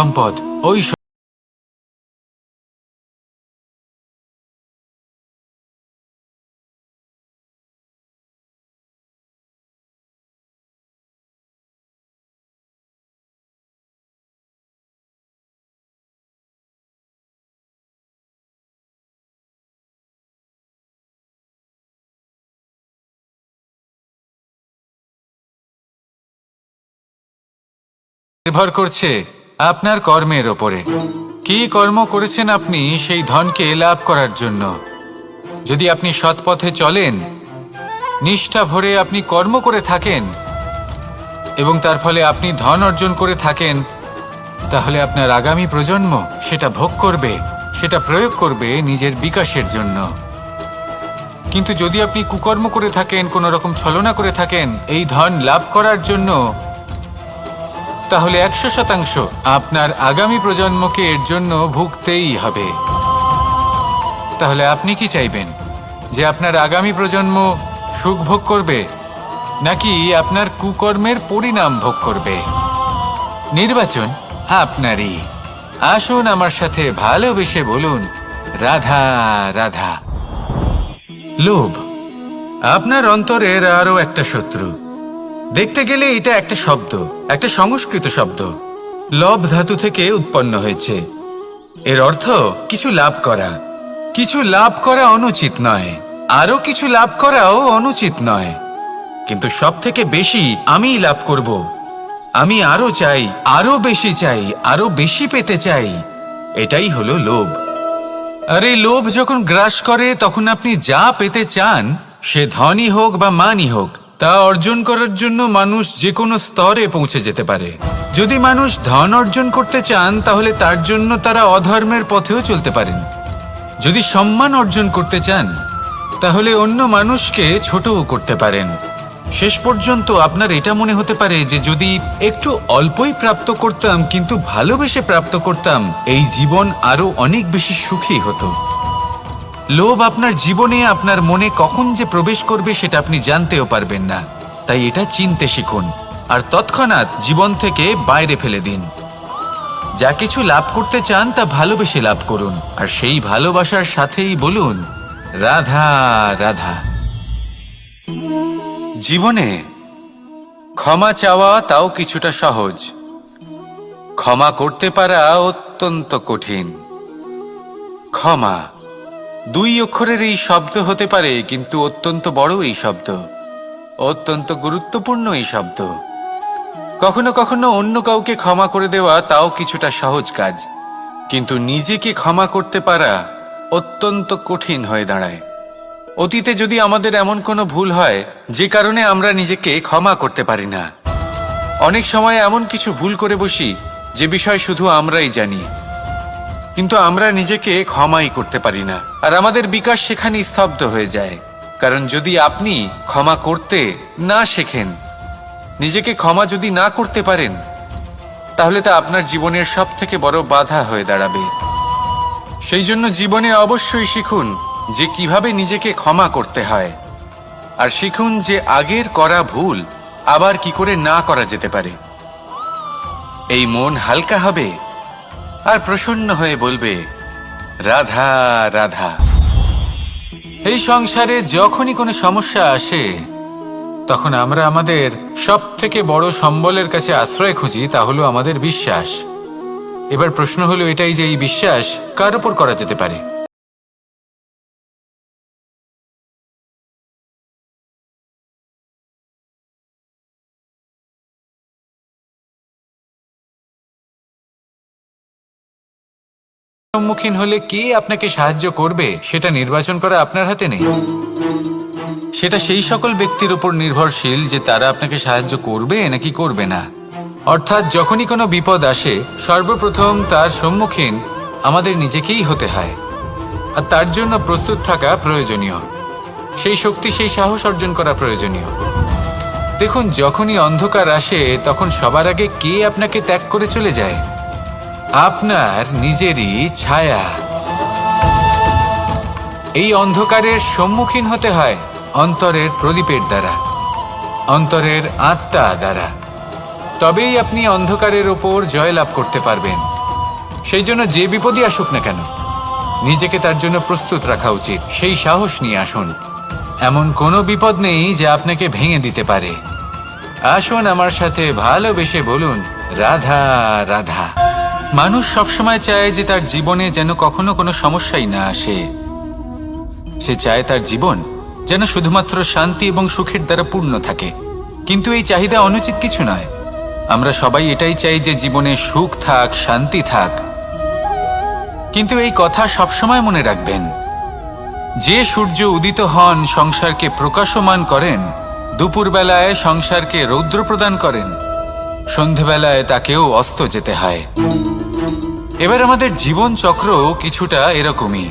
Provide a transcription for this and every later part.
সম্পদ, ওই নির্ভর করছে আপনার কর্মের ওপরে। কি কর্ম করেছেন আপনি সেই ধনকে লাভ করার জন্য? যদি আপনি সৎ পথে চলেন, নিষ্ঠা ভরে আপনি কর্ম করে থাকেন এবং তার ফলে আপনি ধন অর্জন করে থাকেন, তাহলে আপনার আগামী প্রজন্ম সেটা ভোগ করবে, সেটা প্রয়োগ করবে নিজের বিকাশের জন্য। কিন্তু যদি আপনি কুকর্ম করে থাকেন, কোনো রকম ছলনা করে থাকেন এই ধন লাভ করার জন্য, তাহলে 100% আপনার আগামী প্রজন্মকে এর জন্য ভুগতেই হবে। তাহলে আপনি কি চাইবেন? যে আপনার আগামী প্রজন্ম সুখ ভোগ করবে, নাকি আপনার কুকর্মের পরিণাম ভোগ করবে? নির্বাচন আপনারই। আসুন আমার সাথে ভালোবেসে বলুন, রাধা রাধা। লোভ আপনার অন্তরের আরো একটা শত্রু। দেখতে গেলে এটা একটা শব্দ, একটা সংস্কৃত শব্দ, লব ধাতু থেকে উৎপন্ন হয়েছে। এর অর্থ কিছু লাভ করা। কিছু লাভ করা অনুচিত নয়, আরো কিছু লাভ করাও অনুচিত নয়, কিন্তু সব থেকে বেশি আমি লাভ করব, আমি আরো চাই, আরো বেশি চাই, আরো বেশি পেতে চাই, এটাই হলো লোভ। আর এই লোভ যখন গ্রাস করে, তখন আপনি যা পেতে চান, সে ধনই হোক বা মানই হোক, তা অর্জন করার জন্য মানুষ যে কোনো স্তরে পৌঁছে যেতে পারে। যদি মানুষ ধন অর্জন করতে চান, তাহলে তার জন্য তারা অধর্মের পথেও চলতে পারেন। যদি সম্মান অর্জন করতে চান, তাহলে অন্য মানুষকে ছোটও করতে পারেন। শেষ পর্যন্ত আপনার এটা মনে হতে পারে যে যদি একটু অল্পই প্রাপ্ত করতাম, কিন্তু ভালোবেসে প্রাপ্ত করতাম, এই জীবন আরো অনেক বেশি সুখী হতো। লোভ আপনার জীবনে, আপনার মনে কখন যে প্রবেশ করবে সেটা আপনি জানতেও পারবেন না। তাই এটা চিনতে শিখুন আর তৎক্ষণাৎ জীবন থেকে বাইরে ফেলে দিন। যা কিছু লাভ করতে চান তা ভালোবেসে লাভ করুন, আর সেই ভালোবাসার সাথেই বলুন, রাধা রাধা। জীবনে ক্ষমা চাওয়া তাও কিছুটা সহজ, ক্ষমা করতে পারা অত্যন্ত কঠিন। ক্ষমা 2 অক্ষরের এই শব্দ হতে পারে, কিন্তু অত্যন্ত বড় এই শব্দ, অত্যন্ত গুরুত্বপূর্ণ এই শব্দ। কখনো কখনো অন্য কাউকে ক্ষমা করে দেওয়া তাও কিছুটা সহজ কাজ, কিন্তু নিজেকে ক্ষমা করতে পারা অত্যন্ত কঠিন হয়ে দাঁড়ায়। অতীতে যদি আমাদের এমন কোনো ভুল হয় যে কারণে আমরা নিজেকে ক্ষমা করতে পারি না, অনেক সময় এমন কিছু ভুল করে বসি যে বিষয় শুধু আমরাই জানি, কিন্তু আমরা নিজেকে ক্ষমাই করতে পারি না, আর আমাদের বিকাশ সেখানেই স্তব্ধ হয়ে যায়। কারণ যদি আপনি ক্ষমা করতে না শেখেন, নিজেকে ক্ষমা যদি না করতে পারেন, তাহলে তা আপনার জীবনের সব থেকে বড় বাধা হয়ে দাঁড়াবে। সেই জন্য জীবনে অবশ্যই শিখুন যে কিভাবে নিজেকে ক্ষমা করতে হয়, আর শিখুন যে আগের করা ভুল আবার কি করে না করা যেতে পারে। এই মন হালকা হবে আর প্রসন্ন হয়ে বলবে, রাধা রাধা। এই সংসারে যখনই কোনো সমস্যা আসে, তখন আমরা আমাদের সব থেকে বড় সম্বলের কাছে আশ্রয় খুঁজি, তা হলো আমাদের বিশ্বাস। এবার প্রশ্ন হলো এটাই যে এই বিশ্বাস কার উপর করা যেতে পারে? সম্মুখীন হলে কে আপনাকে সাহায্য করবে সেটা নির্বাচন করা আপনার হাতে নেই। সেটা সেই সকল ব্যক্তির উপর নির্ভরশীল যে তারা আপনাকে সাহায্য করবে নাকি করবে না। অর্থাৎ যখনই কোনো বিপদ আসে, সর্বপ্রথম তার সম্মুখীন আমাদের নিজেকেই হতে হয়, আর তার জন্য প্রস্তুত থাকা প্রয়োজনীয়। সেই শক্তি, সেই সাহস অর্জন করা প্রয়োজনীয়। দেখুন, যখনই অন্ধকার আসে, তখন সবার আগে কে আপনাকে ত্যাগ করে চলে যায়? আপনার নিজেরই ছায়া। এই অন্ধকারের সম্মুখীন হতে হয় অন্তরের প্রদীপের দ্বারা, অন্তরের আত্মা দ্বারা। তবেই আপনি অন্ধকারের ওপর জয়লাভ করতে পারবেন। সেই জন্য যে বিপদই আসুক না কেন নিজেকে তার জন্য প্রস্তুত রাখা উচিত। সেই সাহস নিয়ে আসুন। এমন কোনো বিপদ নেই যা আপনাকে ভেঙে দিতে পারে। আসুন আমার সাথে ভালোবেসে বলুন, রাধা রাধা। মানুষ সবসময় চায় যে তার জীবনে যেন কখনো কোনো সমস্যাই না আসে। সে চায় তার জীবন যেন শুধুমাত্র শান্তি এবং সুখের দ্বারা পূর্ণ থাকে। কিন্তু এই চাহিদা অনুচিত কিছু নয়। আমরা সবাই এটাই চাই যে জীবনে সুখ থাক, শান্তি থাক। কিন্তু এই কথা সবসময় মনে রাখবেন, যে সূর্য উদিত হন সংসারকে প্রকাশমান করেন, দুপুরবেলায় সংসারকে রৌদ্র প্রদান করেন, সন্ধেবেলায় তাকেও অস্ত যেতে হয়। এবার আমাদের জীবন চক্র কিছুটা এরকমই।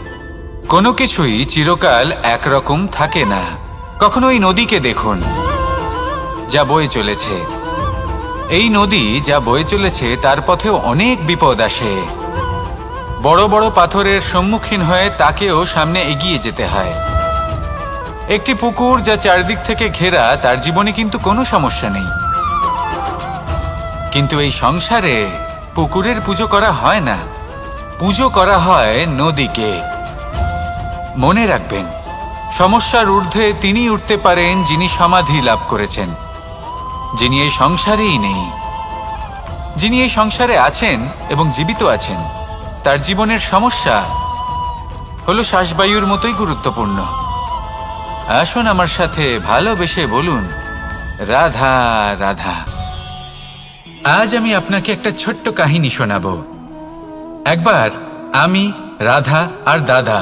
কোনো কিছুই চিরকাল একরকম থাকে না। কখনো এই নদীকে দেখুন যা বয়ে চলেছে। এই নদী যা বয়ে চলেছে তার পথেও অনেক বিপদ আসে। বড় বড় পাথরের সম্মুখীন হয়ে তাকেও সামনে এগিয়ে যেতে হয়। একটি পুকুর যা চারদিক থেকে ঘেরা, তার জীবনে কিন্তু কোনো সমস্যা নেই। কিন্তু এই সংসারে পুকুরের পুজো করা হয় না, পুজো করা হয় নদীকে। মনে রাখবেন, সমস্যার ঊর্ধ্বে তিনি উঠতে পারেন যিনি সমাধি লাভ করেছেন, যিনি এই সংসারেই নেই। যিনি এই সংসারে আছেন এবং জীবিত আছেন, তার জীবনের সমস্যা হলো শ্বাসবায়ুর মতোই গুরুত্বপূর্ণ। আসুন আমার সাথে ভালোবেসে বলুন, রাধা রাধা। আজ আমি আপনাকে একটা ছোট্ট কাহিনী শোনাবো। একবার আমি, রাধা আর দাদা,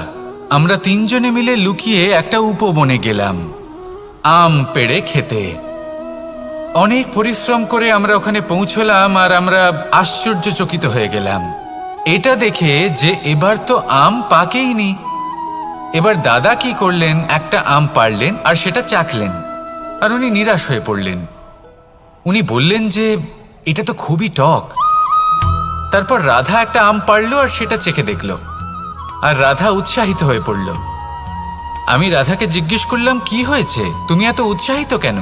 আমরা তিনজনে মিলে লুকিয়ে একটা উপবনে গেলাম আম পেড়ে খেতে। অনেক পরিশ্রম করে আমরা ওখানে পৌঁছলাম আর আমরা আশ্চর্যচকিত হয়ে গেলাম এটা দেখে যে এবার তো আম পাকেইনি। এবার দাদা কি করলেন, একটা আম পাড়লেন আর সেটা চাখলেন, আর উনি নিরাশ হয়ে পড়লেন। উনি বললেন যে এটা তো খুবই টক। তারপর রাধা একটা আম পাড়লো আর সেটা চেখে দেখলো, আর রাধা উৎসাহিত হয়ে পড়ল। আমি রাধাকে জিজ্ঞেস করলাম, কি হয়েছে, তুমি এত উৎসাহিত কেন?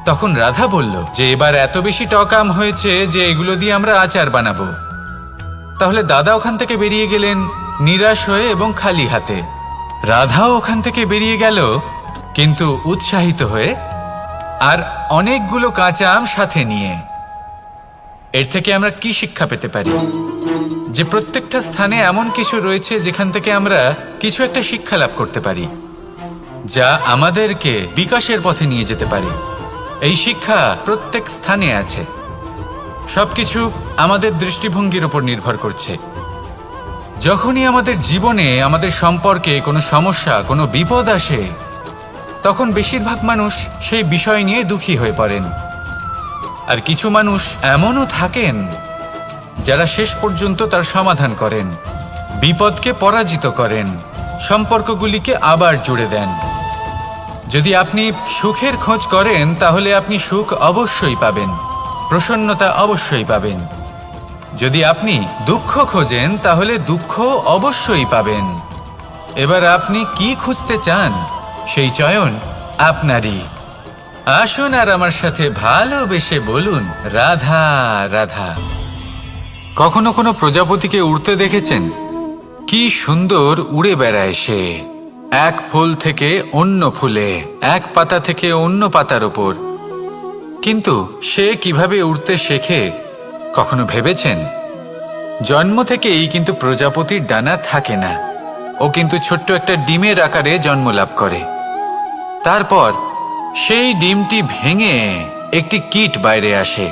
তখন রাধা বলল যে এবার এত বেশি টক আম হয়েছে যে এগুলো দিয়ে আমরা আচার বানাবো। তাহলে দাদা ওখান থেকে বেরিয়ে গেলেন নিরাশ হয়ে এবং খালি হাতে। রাধাও ওখান থেকে বেরিয়ে গেল কিন্তু উৎসাহিত হয়ে, আর অনেকগুলো কাঁচা আম সাথে নিয়ে। এর থেকে আমরা কি শিক্ষা পেতে পারি? যে প্রত্যেকটা স্থানে এমন কিছু রয়েছে যেখান থেকে আমরা কিছু একটা শিক্ষা লাভ করতে পারি, যা আমাদেরকে বিকাশের পথে নিয়ে যেতে পারে। এই শিক্ষা প্রত্যেক স্থানে আছে। সবকিছু আমাদের দৃষ্টিভঙ্গির উপর নির্ভর করছে। যখনই আমাদের জীবনে, আমাদের সম্পর্কে কোনো সমস্যা, কোনো বিপদ আসে, তখন বেশিরভাগ মানুষ সেই বিষয় নিয়ে দুঃখী হয়ে পড়েন। আর কিছু মানুষ এমনও থাকেন যারা শেষ পর্যন্ত তার সমাধান করেন, বিপদকে পরাজিত করেন, সম্পর্কগুলিকে আবার জুড়ে দেন। যদি আপনি সুখের খোঁজ করেন তাহলে আপনি সুখ অবশ্যই পাবেন, প্রসন্নতা অবশ্যই পাবেন। যদি আপনি দুঃখ খোঁজেন তাহলে দুঃখ অবশ্যই পাবেন। এবার আপনি কি খুঁজতে চান, সেই চয়ন আপনারই। আসুন আর আমার সাথে ভালোবেসে বলুন, রাধা রাধা। কখনো কোনো প্রজাপতিকে উড়তে দেখেছেন? কি সুন্দর উড়ে বেড়ায় সে, এক ফুল থেকে অন্য ফুলে, এক পাতা থেকে অন্য পাতার ওপর। কিন্তু সে কিভাবে উড়তে শেখে কখনো ভেবেছেন? জন্ম থেকেই কিন্তু প্রজাপতির ডানা থাকে না। ও কিন্তু ছোট্ট একটা ডিমের আকারে জন্ম লাভ করে। তারপর সেই ডিমটি ভেঙে একটি কীট বাইরে আসে।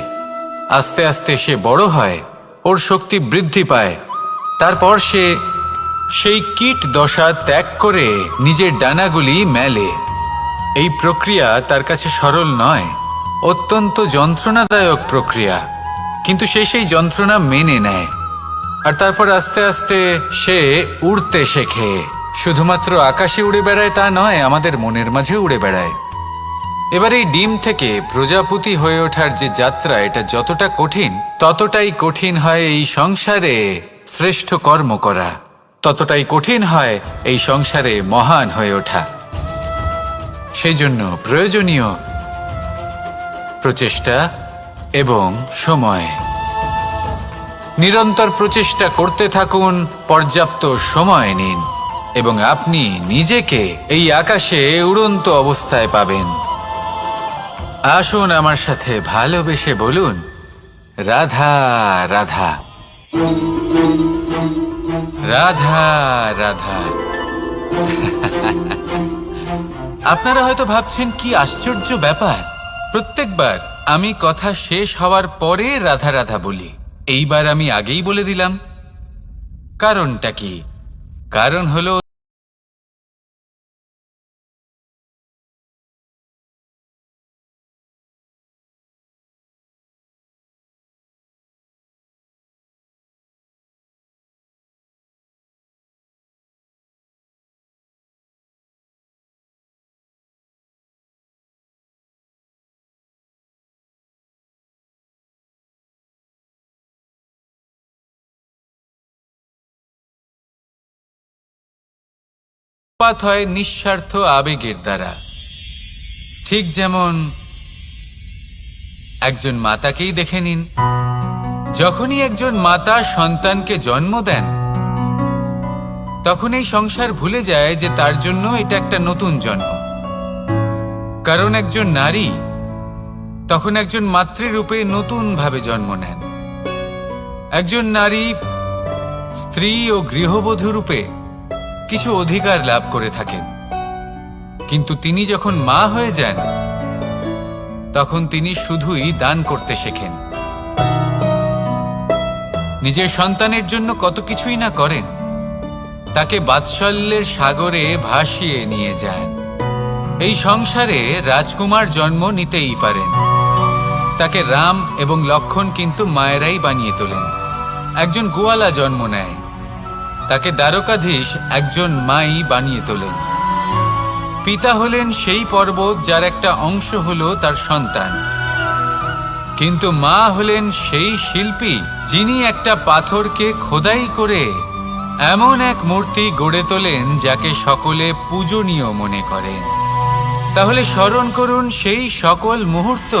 আস্তে আস্তে সে বড় হয়, ওর শক্তি বৃদ্ধি পায়। তারপর সে সেই কীট দশা ত্যাগ করে নিজের ডানাগুলি মেলে। এই প্রক্রিয়া তার কাছে সরল নয়, অত্যন্ত যন্ত্রণাদায়ক প্রক্রিয়া, কিন্তু সে সেই যন্ত্রণা মেনে নেয়। আর তারপর আস্তে আস্তে সে উড়তে শেখে। শুধুমাত্র আকাশে উড়ে বেড়ায় তা নয়, আমাদের মনের মাঝে উড়ে বেড়ায়। এবার এই ডিম থেকে প্রজাপতি হয়ে ওঠার যে যাত্রা, এটা যতটা কঠিন, ততটাই কঠিন হয় এই সংসারে শ্রেষ্ঠ কর্ম করা, ততটাই কঠিন হয় এই সংসারে মহান হয়ে ওঠা। সেই জন্য প্রয়োজনীয় প্রচেষ্টা এবং সময়। নিরন্তর প্রচেষ্টা করতে থাকুন, পর্যাপ্ত সময় নিন এবং আপনি নিজেকে এই আকাশে উড়ন্ত অবস্থায় পাবেন। আসুন আমার সাথে ভালোবেসে বলুন, রাধা রাধা, রাধা রাধা। আপনারা হয়তো ভাবছেন কি আশ্চর্য ব্যাপার, প্রত্যেকবার আমি কথা শেষ হওয়ার পরে রাধা রাধা বলি। এইবার আমি আগেই বলে দিলাম। কারণটা কি? কারণ হলো পাত হয় নিঃস্বার্থ আবেগের দ্বারা। ঠিক যেমন একজন মাতাকেই দেখে নিন, যখনই একজন মাতা সন্তানকে জন্ম দেন তখন এই সংসার ভুলে যায় যে তার জন্য এটা একটা নতুন জন্ম। কারণ একজন নারী তখন একজন মাতৃরূপে নতুন ভাবে জন্ম নেন। একজন নারী স্ত্রী ও গৃহবধূ রূপে কিছু অধিকার লাভ করে থাকেন, কিন্তু তিনি যখন মা হয়ে যান তখন তিনি শুধুই দান করতে শেখেন। নিজের সন্তানের জন্য কত কিছুই না করেন, তাকে বাৎসল্যের সাগরে ভাসিয়ে নিয়ে যান। এই সংসারে রাজকুমার জন্ম নিতেই পারেন, তাকে রাম এবং লক্ষণ কিন্তু মায়েরাই বানিয়ে তোলেন। একজন গোয়ালা জন্ম নেয়, তাকে দ্বারকাধীশ একজন মাই বানিয়ে তোলেন। পিতা হলেন সেই পর্বত যার একটা অংশ হলো তার সন্তান, কিন্তু মা হলেন সেই শিল্পী যিনি একটা পাথরকে খোদাই করে এমন এক মূর্তি গড়ে তোলেন যাকে সকলে পূজনীয় মনে করেন। তাহলে স্মরণ করুন সেই সকল মুহূর্ত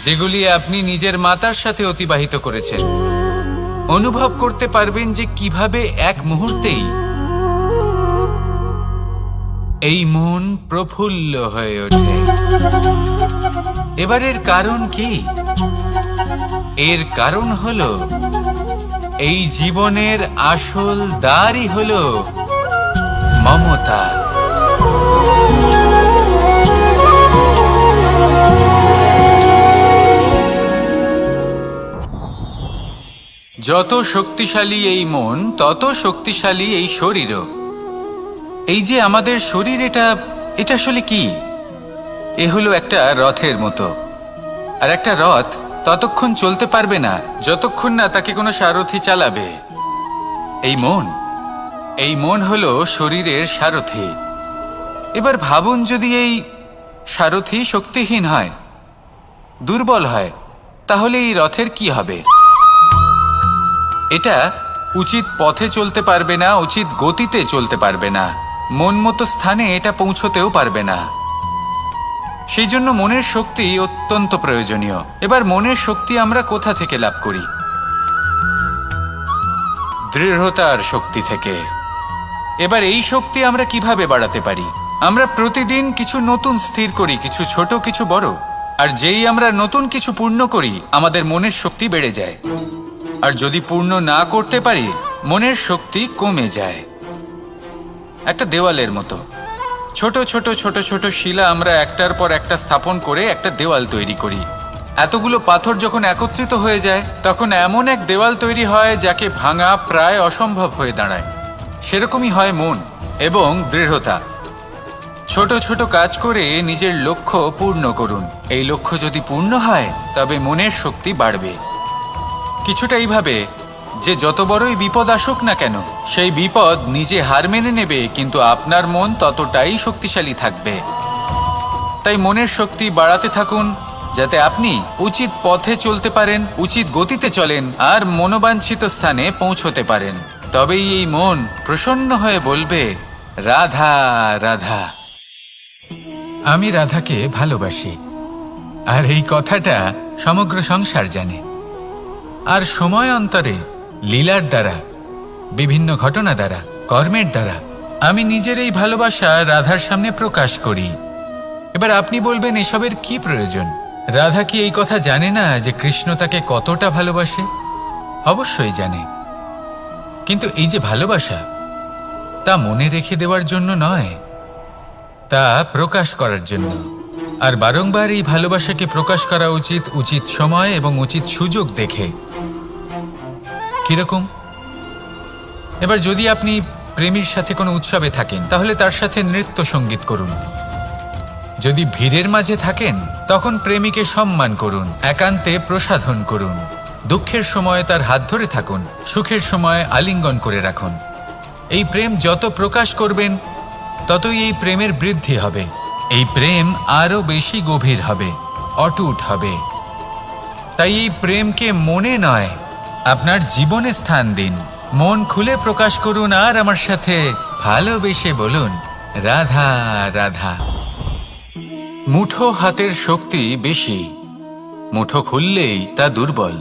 যেগুলি আপনি নিজের মাতার সাথে অতিবাহিত করেছেন। অনুভব করতে পারবেন যে কিভাবে এক মুহূর্তেই এই মন প্রফুল্ল হয়ে ওঠে। এবারের কারণ কি? এর কারণ হলো এই জীবনের আসল দ্বারই হলো মমতা। যত শক্তিশালী এই মন, তত শক্তিশালী এই শরীরও। এই যে আমাদের শরীর, এটা আসলে কি? এ হলো একটা রথের মতো। আর একটা রথ ততক্ষণ চলতে পারবে না যতক্ষণ না তাকে কোনো সারথি চালাবে। এই মন হলো শরীরের সারথি। এবার ভাবুন, যদি এই সারথি শক্তিহীন হয়, দুর্বল হয়, তাহলে এই রথের কি হবে? এটা উচিত পথে চলতে পারবে না, উচিত গতিতে চলতে পারবে না, মন মতো স্থানে এটা পৌঁছতেও পারবে না। সেই জন্য মনের শক্তি অত্যন্ত প্রয়োজনীয়। এবার মনের শক্তি আমরা কোথা থেকে লাভ করি? দৃঢ়তার শক্তি থেকে। এবার এই শক্তি আমরা কিভাবে বাড়াতে পারি? আমরা প্রতিদিন কিছু নতুন স্থির করি, কিছু ছোট কিছু বড়। আর যেই আমরা নতুন কিছু পূর্ণ করি, আমাদের মনের শক্তি বেড়ে যায়। আর যদি পূর্ণ না করতে পারি, মনের শক্তি কমে যায়। একটা দেওয়ালের মতো ছোট ছোট ছোট ছোট শিলা আমরা একটার পর একটা স্থাপন করে একটা দেওয়াল তৈরি করি। এতগুলো পাথর যখন একত্রিত হয়ে যায়, তখন এমন এক দেওয়াল তৈরি হয় যাকে ভাঙা প্রায় অসম্ভব হয়ে দাঁড়ায়। সেরকমই হয় মন এবং দৃঢ়তা। ছোট ছোট কাজ করে নিজের লক্ষ্য পূর্ণ করুন। এই লক্ষ্য যদি পূর্ণ হয়, তবে মনের শক্তি বাড়বে। কিছুটা এইভাবে যে যত বড়ই বিপদ আসুক না কেন, সেই বিপদ নিজে হার মেনে নেবে, কিন্তু আপনার মন ততটাই শক্তিশালী থাকবে। তাই মনের শক্তি বাড়াতে থাকুন, যাতে আপনি উচিত পথে চলতে পারেন, উচিত গতিতে চলেন আর মনোবাঞ্ছিত স্থানে পৌঁছতে পারেন। তবেই এই মন প্রসন্ন হয়ে বলবে, রাধা রাধা। আমি রাধাকে ভালোবাসি, আর এই কথাটা সমগ্র সংসার জানে। আর সময় অন্তরে লীলার দ্বারা, বিভিন্ন ঘটনা দ্বারা, কর্মের দ্বারা আমি নিজের এই ভালোবাসা রাধার সামনে প্রকাশ করি। এবার আপনি বলবেন, এসবের কি প্রয়োজন? রাধা কি এই কথা জানে না যে কৃষ্ণ তাকে কতটা ভালোবাসে? অবশ্যই জানে, কিন্তু এই যে ভালোবাসা, তা মনে রেখে দেওয়ার জন্য নয়, তা প্রকাশ করার জন্য। আর বারংবার এই ভালোবাসাকে প্রকাশ করা উচিত, উচিত সময় এবং উচিত সুযোগ দেখে। কিরকম? এবার যদি আপনি প্রেমীর সাথে কোনো উৎসবে থাকেন, তাহলে তার সাথে নৃত্য সঙ্গীত করুন। যদি ভিড়ের মাঝে থাকেন, তখন প্রেমীকে সম্মান করুন, একান্তে প্রসাধন করুন। দুঃখের সময় তার হাত ধরে থাকুন, সুখের সময় আলিঙ্গন করে রাখুন। এই প্রেম যত প্রকাশ করবেন, ততই এই প্রেমের বৃদ্ধি হবে। এই প্রেম আরো বেশি গভীর হবে, অটুট হবে। তাই এই প্রেমকে মনে নয়, আপনার জীবনে স্থান দিন। মন খুলে প্রকাশ করুন আর আমার সাথে ভালোবেসে বলুন, রাধা রাধা। মুঠো হাতের শক্তি বেশি, মুঠো খুললেই তা দুর্বল।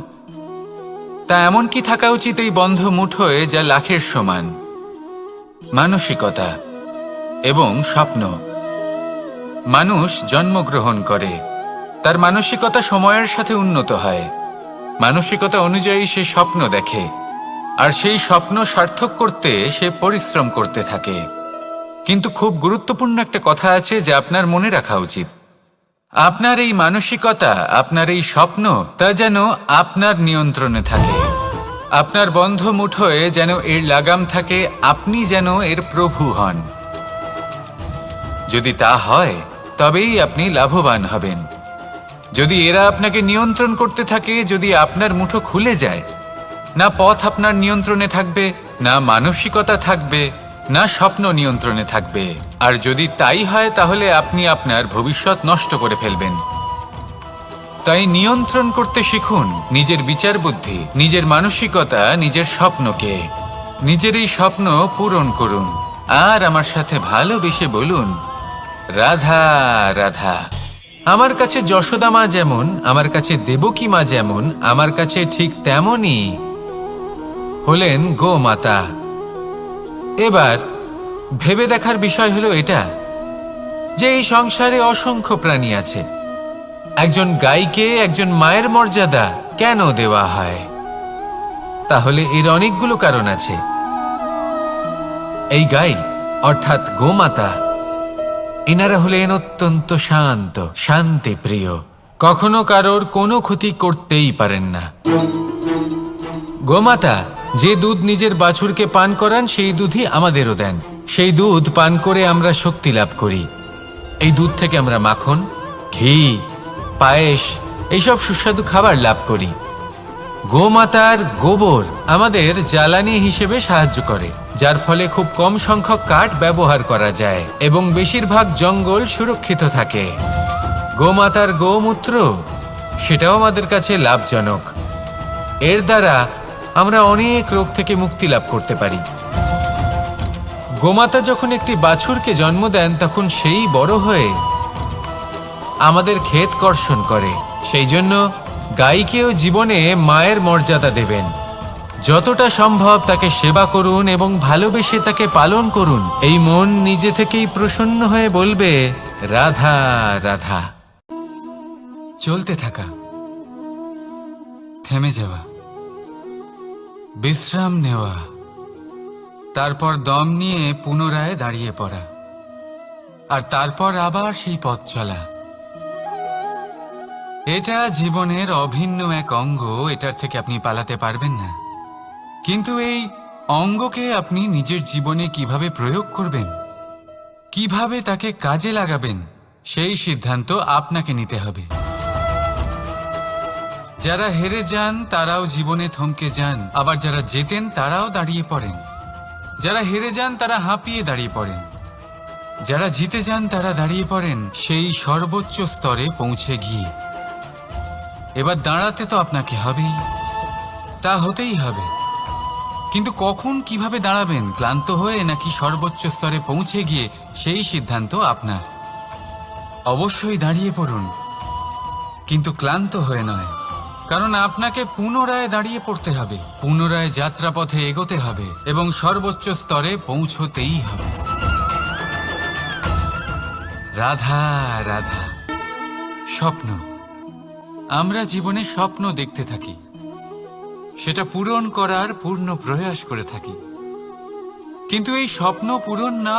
তা এমন কি থাকা উচিত এই বন্ধ মুঠোয় যা লাখের সমান? মানসিকতা এবং স্বপ্ন। মানুষ জন্মগ্রহণ করে, তার মানসিকতা সময়ের সাথে উন্নত হয়। মানসিকতা অনুযায়ী সে স্বপ্ন দেখে, আর সেই স্বপ্ন সার্থক করতে সে পরিশ্রম করতে থাকে। কিন্তু খুব গুরুত্বপূর্ণ একটা কথা আছে যা আপনার মনে রাখা উচিত। আপনার এই মানসিকতা, আপনার এই স্বপ্ন, তা যেন আপনার নিয়ন্ত্রণে থাকে। আপনার বন্ধ মুঠোয় যেন এর লাগাম থাকে, আপনি যেন এর প্রভু হন। যদি তা হয়, তবেই আপনি লাভবান হবেন। যদি এরা আপনাকে নিয়ন্ত্রণ করতে থাকে, যদি আপনার মুঠো খুলে যায়, না পথ আপনার নিয়ন্ত্রণে থাকবে, না মানসিকতা থাকবে, না স্বপ্ন নিয়ন্ত্রণে থাকবে। আর যদি তাই হয়, তাহলে আপনি আপনার ভবিষ্যৎ নষ্ট করে ফেলবেন। তাই নিয়ন্ত্রণ করতে শিখুন নিজের বিচার বুদ্ধি, নিজের মানসিকতা, নিজের স্বপ্নকে। নিজের এই স্বপ্ন পূরণ করুন আর আমার সাথে ভালোবেসে বলুন, রাধা রাধা। আমার কাছে যশোদা মা যেমন, আমার কাছে দেবকী মা যেমন, আমার কাছে ঠিক তেমনই হলেন গোমাতা। এবার ভেবে দেখার বিষয় হলো এটা, যে এই সংসারে অসংখ্য প্রাণী আছে। একজন গাইকে একজন মায়ের মর্যাদা কেন দেওয়া হয়? তাহলে এর অনেকগুলো কারণ আছে। এই গাই অর্থাৎ গোমাতা, এনারা হলেন অত্যন্ত শান্ত, শান্তি প্রিয়, কখনো কারোর কোনো ক্ষতি করতেই পারেন না। গোমাতা যে দুধ নিজের বাছুরকে পান করান, সেই দুধই আমাদেরও দেন। সেই দুধ পান করে আমরা শক্তি লাভ করি। এই দুধ থেকে আমরা মাখন, ঘি, পায়েস, এইসব সুস্বাদু খাবার লাভ করি। গোমাতার গোবর আমাদের জ্বালানি হিসেবে সাহায্য করে, যার ফলে খুব কম সংখ্যক কাঠ ব্যবহার করা যায় এবং বেশিরভাগ জঙ্গল সুরক্ষিত থাকে। গোমাতার গোমূত্র, সেটাও আমাদের কাছে লাভজনক। এর দ্বারা আমরা অনেক রোগ থেকে মুক্তি লাভ করতে পারি। গোমাতা যখন একটি বাছুরকে জন্ম দেন, তখন সেই বড় হয়ে আমাদের ক্ষেত কর্ষণ করে। সেই জন্য গাইকেও জীবনে মায়ের মর্যাদা দেবেন। যতটা সম্ভব তাকে সেবা করুন এবং ভালোবেসে তাকে পালন করুন। এই মন নিজে থেকেই প্রসন্ন হয়ে বলবে, রাধা রাধা। চলতে থাকা, থেমে যাওয়া, বিশ্রাম নেওয়া, তারপর দম নিয়ে পুনরায় দাঁড়িয়ে পড়া, আর তারপর আবার সেই পথ চলা। এটা জীবনের অভিন্ন এক অঙ্গ, এটার থেকে আপনি পালাতে পারবেন না। কিন্তু এই অঙ্গকে আপনি নিজের জীবনে কিভাবে প্রয়োগ করবেন, কিভাবে তাকে কাজে লাগাবেন, সেই সিদ্ধান্ত আপনাকে নিতে হবে। যারা হেরে যান তারাও জীবনে থমকে যান, আবার যারা জেতেন তারাও দাঁড়িয়ে পড়েন। যারা হেরে যান তারা হাঁপিয়ে দাঁড়িয়ে পড়েন, যারা জিতে যান তারা দাঁড়িয়ে পড়েন সেই সর্বোচ্চ স্তরে পৌঁছে গিয়ে। এবার দাঁড়াতে তো আপনাকে হবেই, তা হতেই হবে। কিন্তু কখন, কিভাবে দাঁড়াবেন, ক্লান্ত হয়ে নাকি সর্বোচ্চ স্তরে পৌঁছে গিয়ে, সেই সিদ্ধান্ত আপনার। অবশ্যই দাঁড়িয়ে পড়ুন, কিন্তু ক্লান্ত হয়ে নয়, কারণ আপনাকে পুনরায় দাঁড়িয়ে পড়তে হবে, পুনরায় যাত্রাপথে এগোতে হবে এবং সর্বোচ্চ স্তরে পৌঁছতেই হবে। রাধা রাধা। স্বপ্ন, আমরা জীবনে স্বপ্ন দেখতে থাকি, সেটা পূরণ করার পূর্ণ প্রয়াস করে থাকি, কিন্তু এই স্বপ্ন পূরণ না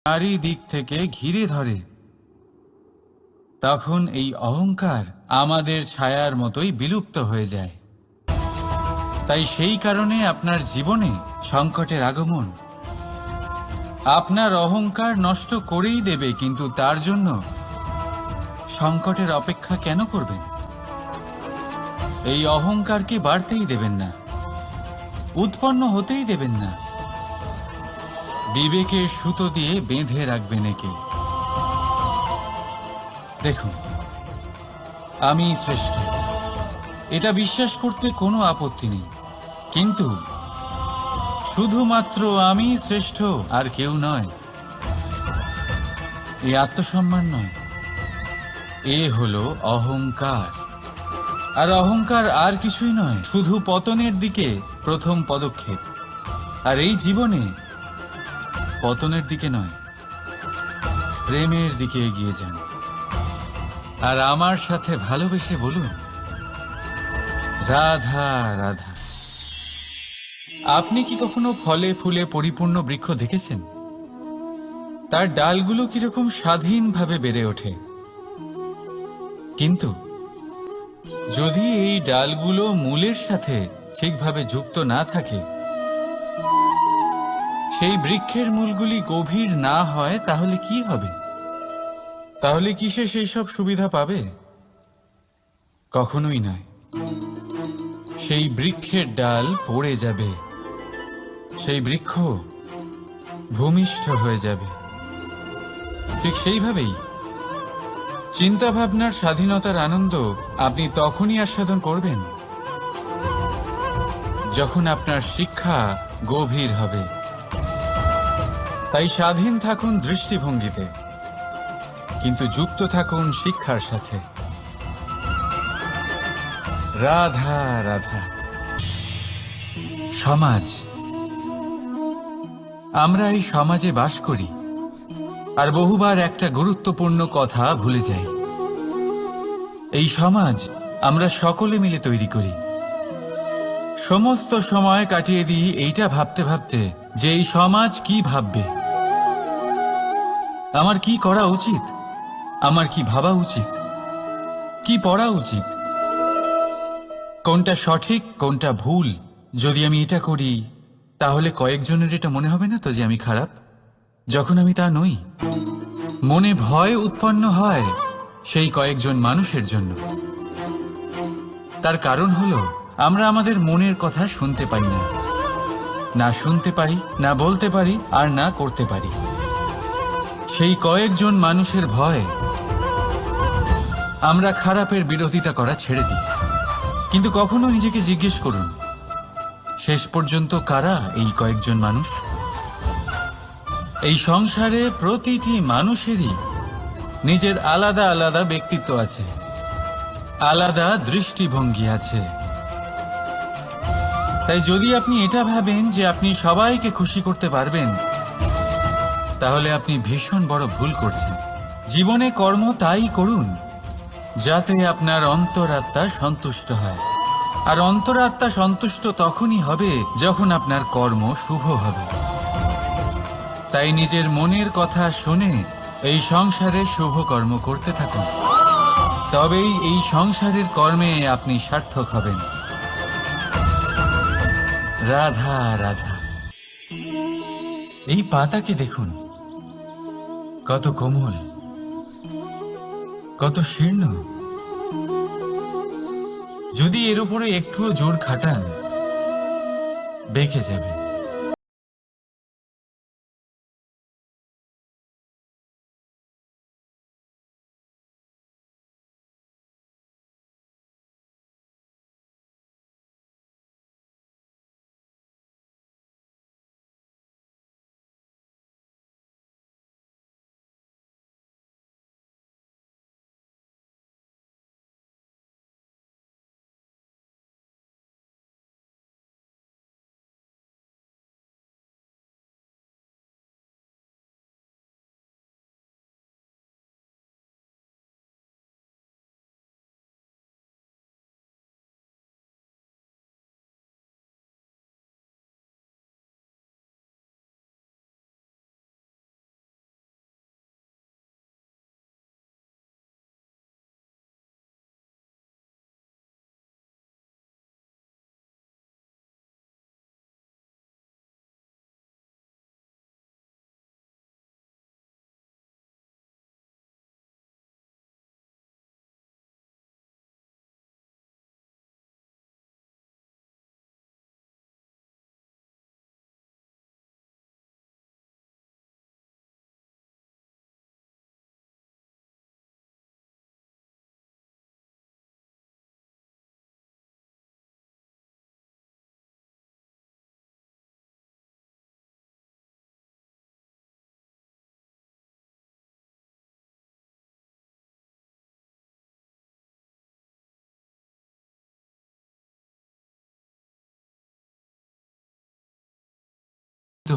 চারিদিক থেকে ঘিরে ধরে, তখন এই অহংকার আমাদের ছায়ার মতোই বিলুপ্ত হয়ে যায়। তাই সেই কারণে আপনার জীবনে সংকটের আগমন আপনার অহংকার নষ্ট করেই দেবে, কিন্তু তার জন্য সংকটের অপেক্ষা কেন করবেন? এই অহংকারকে বাড়তেই দেবেন না, উৎপন্ন হতেই দেবেন না। বিবেকের সুতো দিয়ে বেঁধে রাখবেন একে। দেখুন, আমি শ্রেষ্ঠ, এটা বিশ্বাস করতে কোনো আপত্তি নেই, কিন্তু শুধুমাত্র আমি শ্রেষ্ঠ, আর কেউ নয়। এই আত্মসম্মান নয়, এ হলো অহংকার। আর অহংকার আর কিছুই নয়, শুধু পতনের দিকে প্রথম পদক্ষেপ। আর এই জীবনে পতনের দিকে নয়, প্রেমের দিকে এগিয়ে যান। আর আমার সাথে ভালোবেসে বলুন, রাধা রাধা। আপনি কি কখনো ফলে ফুলে পরিপূর্ণ বৃক্ষ দেখেছেন? তার ডালগুলো কিরকম স্বাধীনভাবে বেড়ে ওঠে, কিন্তু যদি এই ডালগুলো মূলের সাথে ঠিকভাবে যুক্ত না থাকে, সেই বৃক্ষের মূলগুলি গভীর না হয়, তাহলে কি হবে? তাহলে কি সে সেই সব সুবিধা পাবে? কখনোই নয়। সেই বৃক্ষের ডাল পড়ে যাবে, সেই বৃক্ষ ভূমিষ্ঠ হয়ে যাবে। ঠিক সেইভাবেই চিন্তাভাবনার স্বাধীনতার আনন্দ আপনি তখনই আস্বাদন করবেন যখন আপনার শিক্ষা গভীর হবে। তাই স্বাধীন থাকুন দৃষ্টিভঙ্গিতে, কিন্তু যুক্ত থাকুন শিক্ষার সাথে। রাধা রাধা। সমাজ, আমরা এই সমাজে বাস করি, আর বহুবার একটা গুরুত্বপূর্ণ কথা ভুলে যাই। এই সমাজ আমরা সকলে মিলে তৈরি করি। সমস্ত সময় কাটিয়ে দিই এইটা ভাবতে ভাবতে যে এই সমাজ কি ভাববে, আমার কি করা উচিত, আমার কি ভাবা উচিত, কি পড়া উচিত, কোনটা সঠিক কোনটা ভুল। যদি আমি এটা করি, তাহলে কয়েকজনের এটা মনে হবে না তো যে আমি খারাপ, যখন আমি তা নই? মনে ভয় উৎপন্ন হয় সেই কয়েকজন মানুষের জন্য। তার কারণ হলো আমরা আমাদের মনের কথা শুনতে পাই না, না শুনতে পাই, না বলতে পারি, আর না করতে পারি। সেই কয়েকজন মানুষের ভয় আমরা খারাপের বিরোধিতা করা ছেড়ে দিই। কিন্তু কখনো নিজেকে জিজ্ঞেস করুন, শেষ পর্যন্ত কারা এই কয়েকজন মানুষ? এই সংসারে প্রতিটি মানুষেরই নিজের আলাদা আলাদা ব্যক্তিত্ব আছে, আলাদা দৃষ্টিভঙ্গি আছে। তাই যদি আপনি এটা ভাবেন যে আপনি সবাইকে খুশি করতে পারবেন, তাহলে আপনি ভীষণ বড় ভুল করছেন। জীবনে কর্ম তাই করুন যাতে আপনার অন্তরাত্মা সন্তুষ্ট হয়। আর অন্তরাত্মা সন্তুষ্ট তখনই হবে যখন আপনার কর্ম শুভ হবে। তাই নিজের মনের কথা শুনে এই সংসারে শুভ কর্ম করতে থাকুন, তবেই এই সংসারের কর্মে আপনি সার্থক হবেন। রাধা রাধা। এই পাতাকে দেখুন, কত কোমল, কত শীর্ণ। যদি এর উপরে একটুও জোর খাটান, বেঁকে যাবে।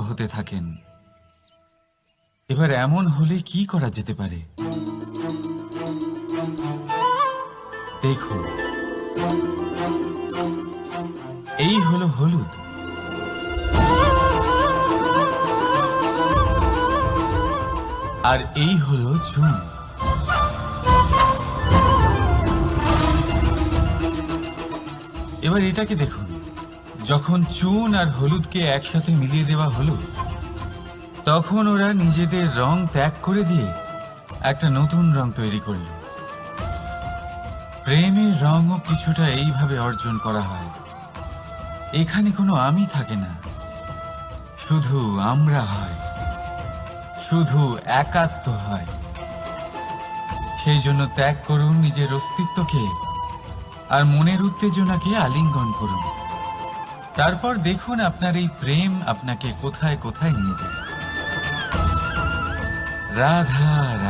হতে থাকেন। এবার এমন হলে কি করা যেতে পারে? দেখুন, এই হলো হলুদ, আর এই হলো চুন। এবার এটাকে দেখুন, যখন চুন আর হলুদকে একসাথে মিলিয়ে দেওয়া হলো, তখন ওরা নিজেদের রং ত্যাগ করে দিয়ে একটা নতুন রং তৈরি করল। প্রেমের রঙও কিছুটা এইভাবে অর্জন করা হয়। এখানে কোনো আমি থাকে না, শুধু আমরা হয়, শুধু একাত্ম হয়। সেই জন্য ত্যাগ করুন নিজের অস্তিত্বকে, আর মনের উত্তেজনাকে আলিঙ্গন করুন। তারপর দেখুন আপনার এই প্রেম আপনাকে কোথায় কোথায় নিয়ে যায়। রাধা রাধা।